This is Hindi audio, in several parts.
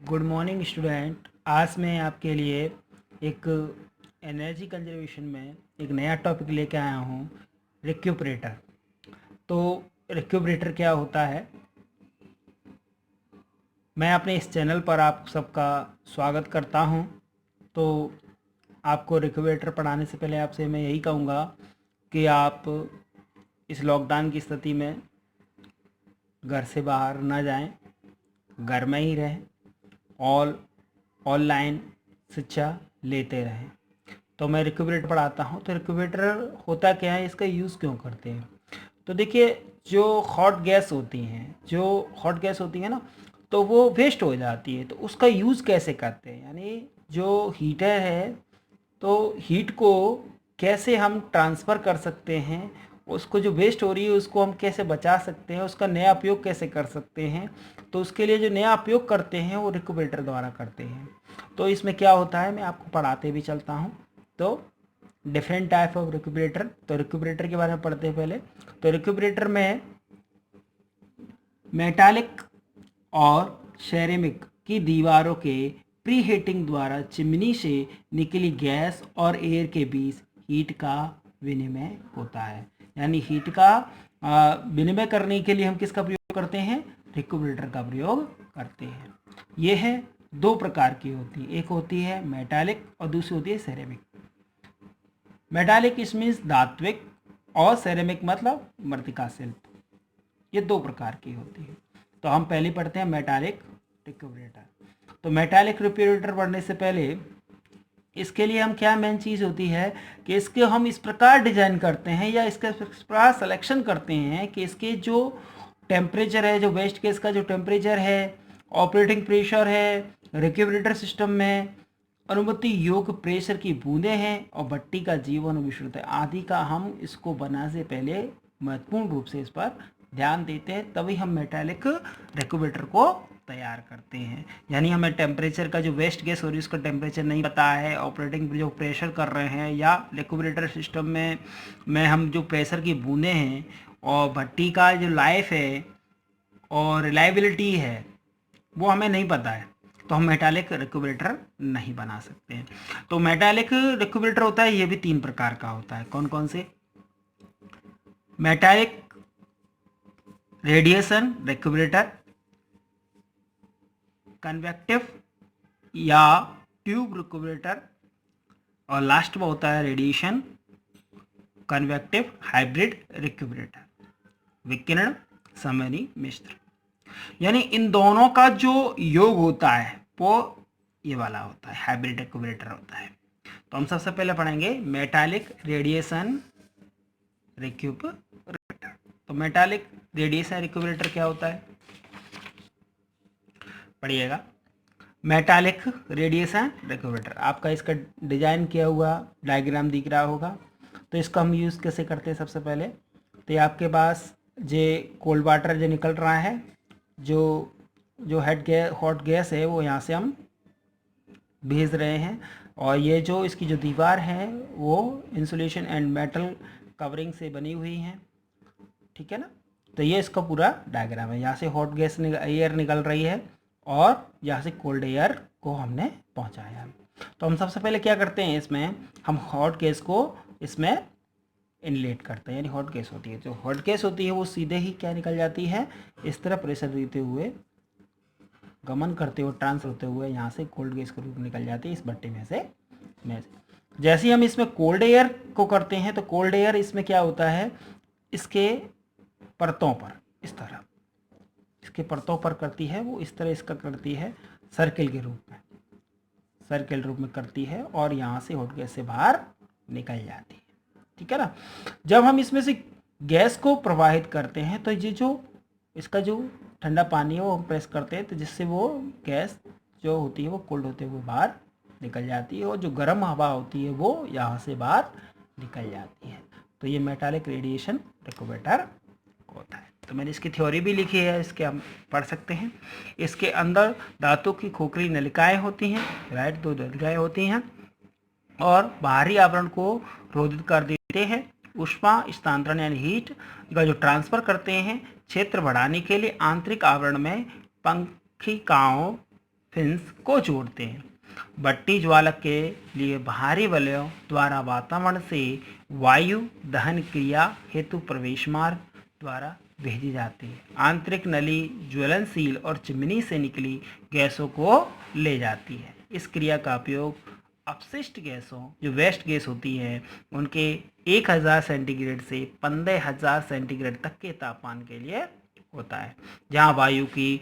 Good morning student. आज मैं आपके लिए एक एनर्जी कंजर्वेशन में एक नया टॉपिक लेके आया हूँ, रिक्यूपरेटर। तो रिक्यूपरेटर क्या होता है, मैं अपने इस चैनल पर आप सबका स्वागत करता हूँ। तो आपको रिक्यूपरेटर पढ़ाने से पहले आपसे मैं यही कहूँगा कि आप इस लॉकडाउन की स्थिति में घर से बाहर ना जाएं, घर में ही रहें और ऑनलाइन शिक्षा लेते रहें। तो मैं रिक्यूपरेटर पढ़ाता हूँ। तो रिक्यूपरेटर होता क्या है, इसका यूज़ क्यों करते हैं? तो देखिए, जो हॉट गैस होती हैं ना, तो वो वेस्ट हो जाती है। तो उसका यूज़ कैसे करते हैं, यानी जो हीटर है, तो हीट को कैसे हम ट्रांसफ़र कर सकते हैं, उसको जो वेस्ट हो रही है उसको हम कैसे बचा सकते हैं, उसका नया उपयोग कैसे कर सकते हैं। तो उसके लिए जो नया उपयोग करते हैं वो रिक्यूपरेटर द्वारा करते हैं। तो इसमें क्या होता है, मैं आपको पढ़ाते भी चलता हूँ। तो डिफरेंट टाइप ऑफ रिक्यूपरेटर, तो रिक्यूपरेटर के बारे में पढ़ते हैं पहले। तो रिक्यूपरेटर में मेटालिक और सेरेमिक की दीवारों के प्री हीटिंग द्वारा चिमनी से निकली गैस और एयर के बीच हीट का विनिमय होता है। यानी हीट का विनिमय करने के लिए हम किसका प्रयोग करते हैं? रिक्यूपरेटर का प्रयोग करते हैं। ये है दो प्रकार की होती है, एक होती है मेटालिक और दूसरी होती है सेरेमिक। मेटालिक मीन्स धात्विक और सेरेमिक मतलब मृतिका शिल्प। ये दो प्रकार की होती है। तो हम पहले पढ़ते हैं मेटालिक रिक्यूपरेटर। तो मेटालिक रिक्यूपरेटर पढ़ने से पहले इसके लिए हम क्या मेन चीज़ होती है कि इसके हम इस प्रकार डिजाइन करते हैं या इसका इस प्रकार सिलेक्शन करते हैं कि इसके जो टेम्परेचर है, जो वेस्ट गैस का जो टेम्परेचर है, ऑपरेटिंग प्रेशर है, रिक्यूपरेटर सिस्टम में अनुमति योग्य प्रेशर की बूंदें हैं और भट्टी का जीवन विश्रुत है आदि का हम इसको बनाने से पहले महत्वपूर्ण रूप से इस पर ध्यान देते हैं, तभी हम मेटालिक रिक्यूपरेटर को तैयार करते हैं। यानी हमें टेम्परेचर का जो वेस्ट गैस हो रही है उसका टेम्परेचर नहीं पता है, ऑपरेटिंग जो प्रेशर कर रहे हैं या रिक्यूपरेटर सिस्टम में हम जो प्रेशर की बूंदें हैं और भट्टी का जो लाइफ है और रिलायबिलिटी है वो हमें नहीं पता है, तो हम मेटालिक रिक्यूपरेटर नहीं बना सकते हैं। तो मेटालिक रिक्यूपरेटर होता है, ये भी तीन प्रकार का होता है। कौन कौन से? मेटालिक रेडिएशन रिक्यूपरेटर, कन्वेक्टिव या ट्यूब रिक्यूपरेटर, और लास्ट में होता है रेडिएशन कन्वेक्टिव हाइब्रिड रिक्यूपरेटर, विकिरण समनी मिश्र। यानी इन दोनों का जो योग होता है वो ये वाला होता है, हाइब्रिड रिक्यूपरेटर होता है। तो हम सबसे पहले पढ़ेंगे मेटालिक रेडिएशन रिक्यूपरेटर। तो मेटालिक रेडिएशन रिक्यूपरेटर क्या होता है, पढ़िएगा। मेटालिक रेडिएशन रिक्यूपरेटर, आपका इसका डिजाइन किया हुआ डायग्राम दिख रहा होगा। तो इसका हम यूज़ कैसे करते हैं? सबसे पहले तो ये आपके पास जे कोल्ड वाटर जो निकल रहा है, जो जो हॉट गैस है वो यहाँ से हम भेज रहे हैं, और ये जो इसकी जो दीवार है वो इंसुलेशन एंड मेटल कवरिंग से बनी हुई है, ठीक है ना। तो ये इसका पूरा डायग्राम है। यहाँ से हॉट गैस एयर निकल रही है और यहाँ से कोल्ड एयर को हमने पहुँचाया। तो हम सबसे पहले क्या करते हैं, इसमें हम हॉट गैस को इसमें इनलेट करते हैं। यानी हॉट गैस होती है, जो हॉट गैस होती है वो सीधे ही क्या निकल जाती है, इस तरह प्रेशर देते हुए गमन करते हुए ट्रांसफर होते हुए यहाँ से कोल्ड गैस के रूप में निकल जाती है इस भट्टी में से। जैसे ही हम इसमें कोल्ड एयर को करते हैं तो कोल्ड एयर इसमें क्या होता है, इसके परतों पर इस तरह, इसके परतों पर करती है, वो इस तरह इसका करती है सर्किल के रूप में, सर्किल रूप में करती है और यहाँ से हॉट गैस से बाहर निकल जाती है, ठीक है ना। जब हम इसमें से गैस को प्रवाहित करते हैं तो ये जो इसका जो ठंडा पानी है वो हम प्रेस करते हैं, तो जिससे वो गैस जो होती है वो कोल्ड होते हुए बाहर निकल जाती है और जो गर्म हवा होती है वो यहाँ से बाहर निकल जाती है। तो ये मेटालिक रेडिएशन रिक्यूपरेटर होता है। तो मैंने इसकी थ्योरी भी लिखी है, इसके हम पढ़ सकते हैं। इसके अंदर धातु की खोखली नलिकाएं होती हैं, राइट, दो नलिकाएं होती हैं और बाहरी आवरण को रोधित कर देते हैं। ऊष्मा स्थानांतरण यानी हीट का जो ट्रांसफर करते हैं क्षेत्र बढ़ाने के लिए आंतरिक आवरण में पंखिकाओं फिन्स को जोड़ते हैं। भट्टी ज्वालक के लिए बाहरी वलयों द्वारा वातावरण से वायु दहन क्रिया हेतु प्रवेश मार्ग द्वारा भेजी जाती है। आंतरिक नली ज्वलनशील और चिमनी से निकली गैसों को ले जाती है। इस क्रिया का उपयोग अपशिष्ट गैसों जो वेस्ट गैस होती है उनके 1000 सेंटीग्रेड से 15000 सेंटीग्रेड तक के तापमान के लिए होता है, जहां वायु की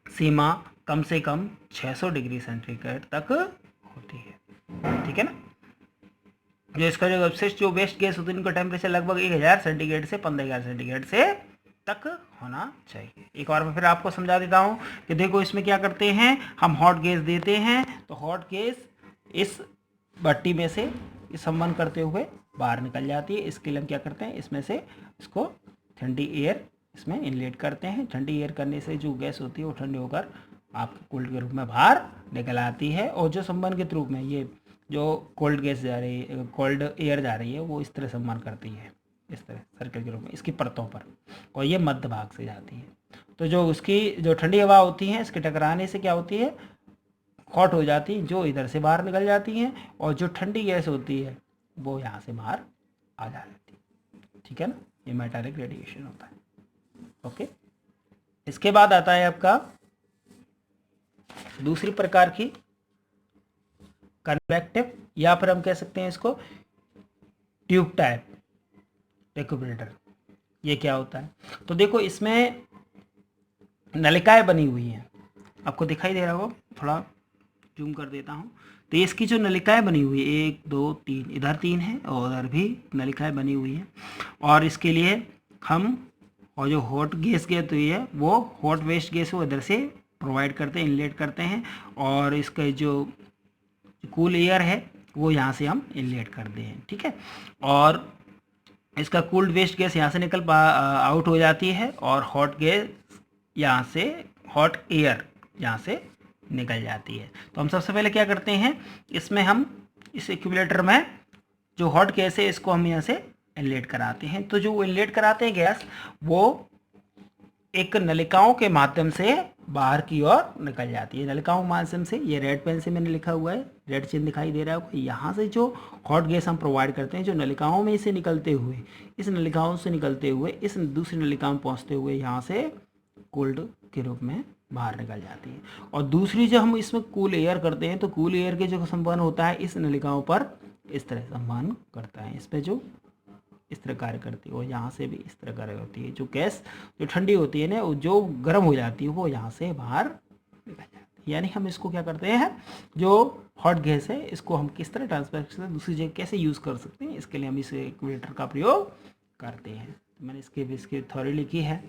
सीमा कम से कम 600 डिग्री सेंटीग्रेड तक होती है। ठीक है ना। जो इसका जो अपशिष्ट जो वेस्ट गैस होती है उनका टेम्परेचर लगभग 1000 सेंटीग्रेड से 15000 सेंटीग्रेड से तक होना चाहिए। एक बार मैं फिर आपको समझा देता हूँ कि देखो इसमें क्या करते हैं, हम हॉट गैस देते हैं तो हॉट गैस इस भट्टी में से संबंध करते हुए बाहर निकल जाती है। इसके लिए हम क्या करते हैं, इसमें से इसको ठंडी एयर इसमें इनलेट करते हैं। ठंडी एयर करने से जो गैस होती है वो ठंडी होकर आपके कोल्ड के रूप में बाहर निकल आती है। और जो संबंधित रूप में ये जो कोल्ड गैस जा रही है, कोल्ड एयर जा रही है, वो इस तरह संबंध करती है, इस तरह सर्कल के रूप में इसकी परतों पर, और ये मध्य भाग से जाती है। तो जो उसकी जो ठंडी हवा होती है इसके टकराने से क्या होती है, हॉट हो जाती है, जो इधर से बाहर निकल जाती हैं, और जो ठंडी गैस होती है वो यहाँ से बाहर आ जाती है। ठीक है ना, ये मेटालिक रेडिएशन होता है। ओके, इसके बाद आता है आपका दूसरी प्रकार की कन्वेक्टिव, या फिर हम कह सकते हैं इसको ट्यूब टाइप रेक्यूपरेटर। ये क्या होता है, तो देखो इसमें नलिकाएं बनी हुई हैं, आपको दिखाई दे रहा होगा, थोड़ा जूम कर देता हूँ। तो इसकी जो नलिकाएं बनी हुई है 1 2 3, इधर 3 है और उधर भी नलिकाएं बनी हुई हैं। और इसके लिए हम और जो हॉट गैस गैस हुई है वो हॉट वेस्ट गैस वो इधर से प्रोवाइड करते हैं, इनलेट करते हैं, और इसका जो कूल एयर है वो यहाँ से हम इनलेट करते हैं। ठीक है, और इसका कूल्ड वेस्ट गैस यहाँ से निकल आउट हो जाती है, और हॉट गैस यहाँ से हॉट एयर यहाँ से निकल जाती है। तो हम सबसे पहले क्या करते हैं, इसमें हम इस एक्यूमुलेटर में जो हॉट गैस है इसको हम यहाँ से इनलेट कराते हैं। तो जो इनलेट कराते हैं गैस, वो एक नलिकाओं के माध्यम से बाहर की ओर निकल जाती है। नलिकाओं के माध्यम से, ये रेड पेन से मैंने लिखा हुआ है, रेड चिन्ह दिखाई दे रहा है। यहाँ से जो हॉट गैस हम प्रोवाइड करते हैं, जो नलिकाओं में से निकलते हुए, इस नलिकाओं से निकलते हुए इस दूसरी नलिकाओं में पहुँचते हुए यहाँ से कोल्ड के रूप में बाहर निकल जाती है। और दूसरी जो हम इसमें कूल एयर करते हैं, तो कूल एयर के जो संवहन होता है इस नलिकाओं पर इस तरह संवहन करता है, इस पर जो इस तरह कार्य करती है, और यहाँ से भी इस तरह कार्य होती है। जो गैस जो ठंडी होती है ना, जो गर्म हो जाती है वो यहाँ से बाहर निकल जाती है। यानी हम इसको क्या करते हैं, जो हॉट गैस है इसको हम किस तरह ट्रांसफर से दूसरी जगह कैसे यूज़ कर सकते हैं, इसके लिए हम इस एक्यूमुलेटर का प्रयोग करते हैं। मैंने इसकी थ्योरी लिखी है,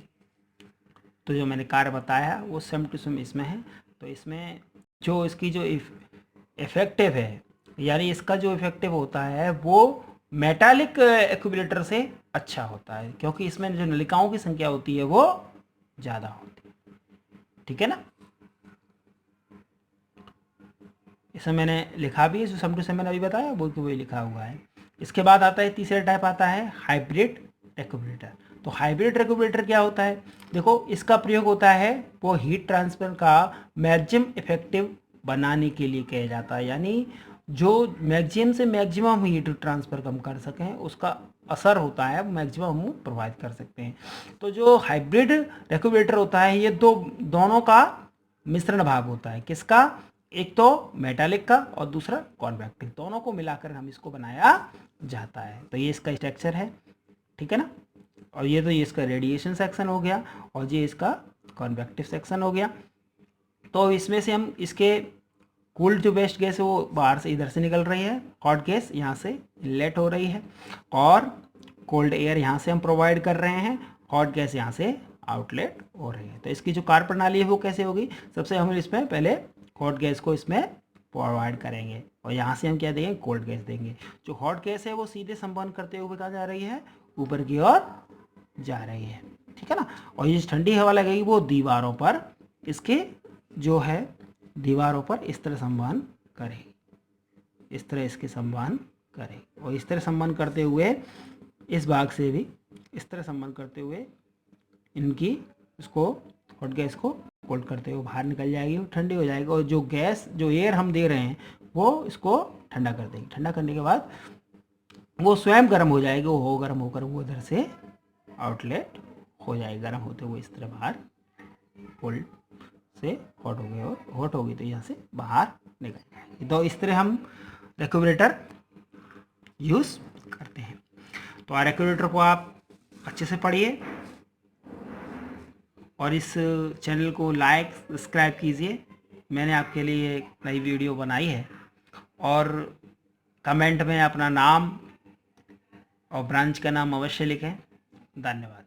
तो जो मैंने कार्य बताया वो सेम टू सेम इसमें है। तो इसमें जो इसकी जो इफेक्टिव है, यानी इसका जो इफेक्टिव होता है वो मेटालिक एक्यूमुलेटर से अच्छा होता है, क्योंकि इसमें जो नलिकाओं की संख्या होती है वो ज़्यादा होती है। ठीक है ना, इसमें मैंने लिखा भी है, जो सम टू सेम मैंने अभी बताया वो वही लिखा हुआ है। इसके बाद आता है तीसरा टाइप, आता है हाइब्रिड एक्यूमुलेटर। तो हाइब्रिड एक्यूमुलेटर क्या होता है, देखो इसका प्रयोग होता है वो हीट ट्रांसफर का मैक्सिमम इफेक्टिव बनाने के लिए किया जाता है। यानी जो मैक्सिमम से मैक्सिमम हीट ट्रांसफ़र कम कर सकें, उसका असर होता है मैक्सिमम हम प्रोवाइड कर सकते हैं। तो जो हाइब्रिड रेक्यूमुलेटर होता है ये दोनों का मिश्रण भाग होता है। किसका, एक तो मेटालिक का और दूसरा कॉन्वेक्टिव, दोनों को मिलाकर हम इसको बनाया जाता है। तो ये इसका स्ट्रक्चर है। ठीक है ना, और ये तो ये इसका रेडिएशन सेक्शन हो गया, और ये इसका कॉन्वेक्टिव सेक्शन हो गया। तो इसमें से हम इसके कूल्ड जो वेस्ट गैस है वो बाहर से इधर से निकल रही है, हॉट गैस यहाँ से इनलेट हो रही है, और कोल्ड एयर यहाँ से हम प्रोवाइड कर रहे हैं, हॉट गैस यहाँ से आउटलेट हो रही है। तो इसकी जो कार्य प्रणाली है वो कैसे होगी, सबसे हम इसमें पहले हॉट गैस को इसमें प्रोवाइड करेंगे, और यहाँ से हम क्या देंगे, कोल्ड गैस देंगे। जो हॉट गैस है वो सीधे संवहन करते हुए कहाँ जा रही है, ऊपर की ओर जा रही है। ठीक है ना, और ये ठंडी हवा लगेगी वो दीवारों पर, इसके जो है दीवारों पर इस तरह संवहन करेगी, इस तरह इसके संवहन करेगी, और इस तरह संवहन करते हुए इस भाग से भी इस तरह संवहन करते हुए इनकी इसको हॉट गैस को कोल्ड करते हुए बाहर निकल जाएगी, वो ठंडी हो जाएगी और जो गैस जो एयर हम दे रहे हैं वो इसको ठंडा कर देगी। ठंडा करने के बाद वो स्वयं गर्म हो जाएगी, वो गर्म होकर वो इधर से आउटलेट हो जाएगी, गर्म होते हुए इस तरह बाहर कोल्ड से हॉट हो गए और हॉट हो गई तो यहाँ से बाहर निकल जाएगी। तो इस तरह हम रेक्यूबरेटर यूज़ करते हैं। तो रेक्यूबरेटर को आप अच्छे से पढ़िए और इस चैनल को लाइक सब्सक्राइब कीजिए। मैंने आपके लिए एक नई वीडियो बनाई है और कमेंट में अपना नाम और ब्रांच का नाम अवश्य लिखें। धन्यवाद।